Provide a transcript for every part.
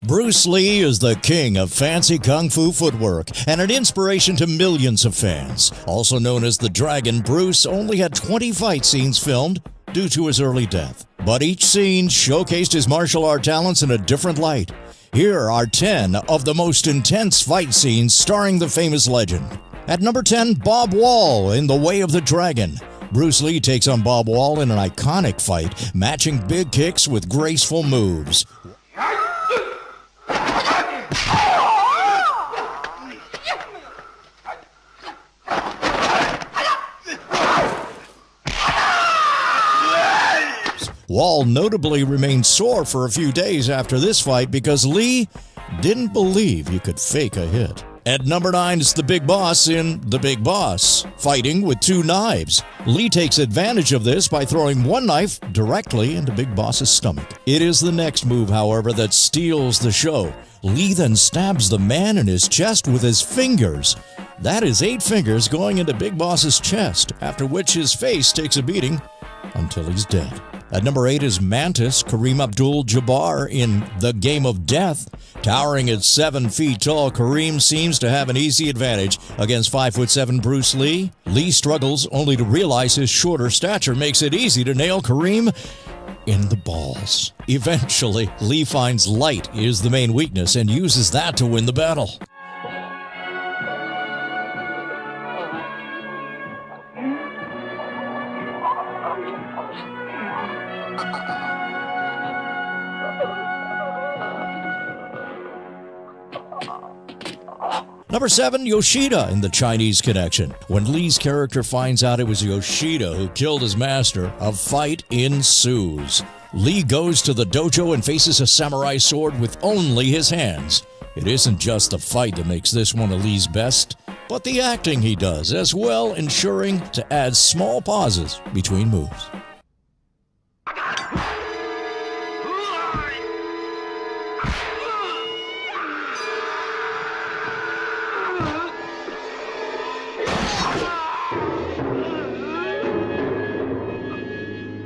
Bruce Lee is the king of fancy kung fu footwork and an inspiration to millions of fans. Also known as the Dragon, Bruce only had 20 fight scenes filmed due to his early death. But each scene showcased his martial art talents in a different light. Here are 10 of the most intense fight scenes starring the famous legend. At number 10, Bob Wall in The Way of the Dragon. Bruce Lee takes on Bob Wall in an iconic fight, matching big kicks with graceful moves. Wall notably remained sore for a few days after this fight because Lee didn't believe you could fake a hit. At number 9 is the Big Boss in The Big Boss, fighting with 2 knives. Lee takes advantage of this by throwing one knife directly into Big Boss's stomach. It is the next move, however, that steals the show. Lee then stabs the man in his chest with his fingers. That is 8 fingers going into Big Boss's chest, after which his face takes a beating until he's dead. At number 8 is Mantis, Kareem Abdul-Jabbar in The Game of Death. Towering at 7 feet tall, Kareem seems to have an easy advantage against 5'7" Bruce Lee. Lee struggles only to realize his shorter stature makes it easy to nail Kareem in the balls. Eventually, Lee finds light is the main weakness and uses that to win the battle. Number 7, Yoshida in The Chinese Connection. When Lee's character finds out it was Yoshida who killed his master, a fight ensues. Lee goes to the dojo and faces a samurai sword with only his hands. It isn't just the fight that makes this one of Lee's best, but the acting he does as well, ensuring to add small pauses between moves.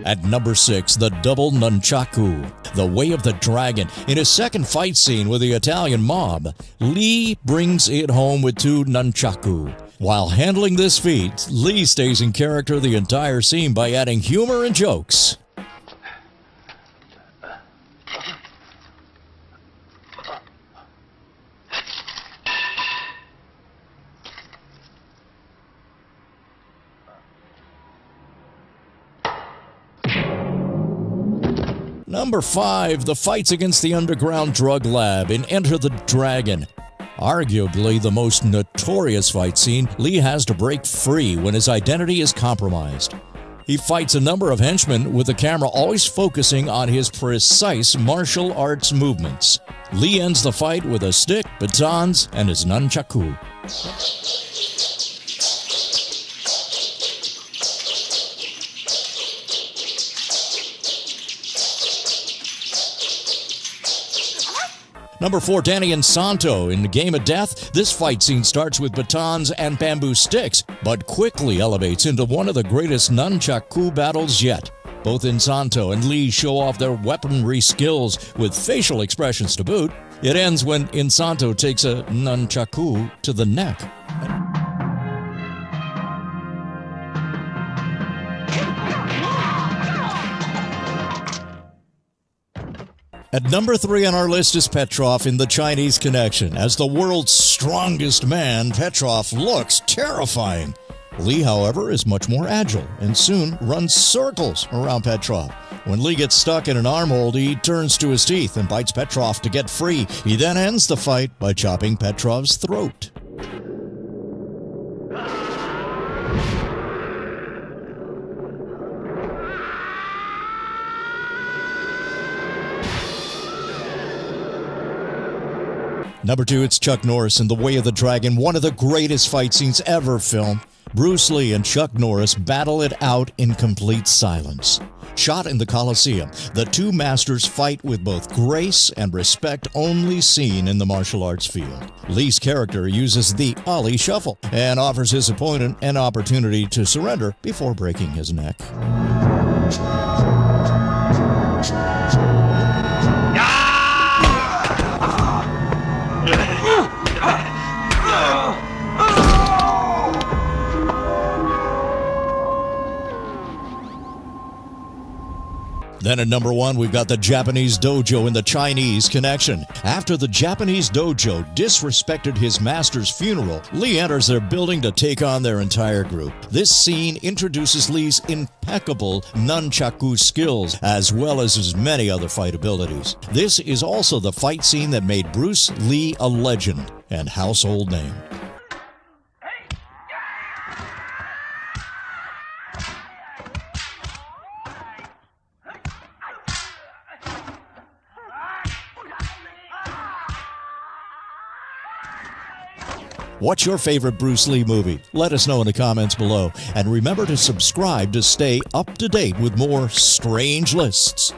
At number 6, the double nunchaku, The Way of the Dragon. In his second fight scene with the Italian mob, Lee brings it home with 2 nunchaku. While handling this feat, Lee stays in character the entire scene by adding humor and jokes. Number 5, the fights against the underground drug lab in Enter the Dragon. Arguably the most notorious fight scene, Lee has to break free when his identity is compromised. He fights a number of henchmen with the camera always focusing on his precise martial arts movements. Lee ends the fight with a stick, batons, and his nunchaku. Number 4, Danny and Santo in The Game of Death. This fight scene starts with batons and bamboo sticks, but quickly elevates into one of the greatest nunchaku battles yet. Both Insanto and Lee show off their weaponry skills with facial expressions to boot. It ends when Insanto takes a nunchaku to the neck. At number 3 on our list is Petrov in The Chinese Connection. As the world's strongest man, Petrov looks terrifying. Lee, however, is much more agile and soon runs circles around Petrov. When Lee gets stuck in an armhold, he turns to his teeth and bites Petrov to get free. He then ends the fight by chopping Petrov's throat. Number 2, it's Chuck Norris in The Way of the Dragon, one of the greatest fight scenes ever filmed. Bruce Lee and Chuck Norris battle it out in complete silence. Shot in the Coliseum, the two masters fight with both grace and respect only seen in the martial arts field. Lee's character uses the Ali Shuffle and offers his opponent an opportunity to surrender before breaking his neck. Then at number 1, we've got the Japanese dojo and the Chinese connection. After the Japanese dojo disrespected his master's funeral, Lee enters their building to take on their entire group. This scene introduces Lee's impeccable nunchaku skills, as well as his many other fight abilities. This is also the fight scene that made Bruce Lee a legend and household name. What's your favorite Bruce Lee movie? Let us know in the comments below. And remember to subscribe to stay up to date with more strange lists.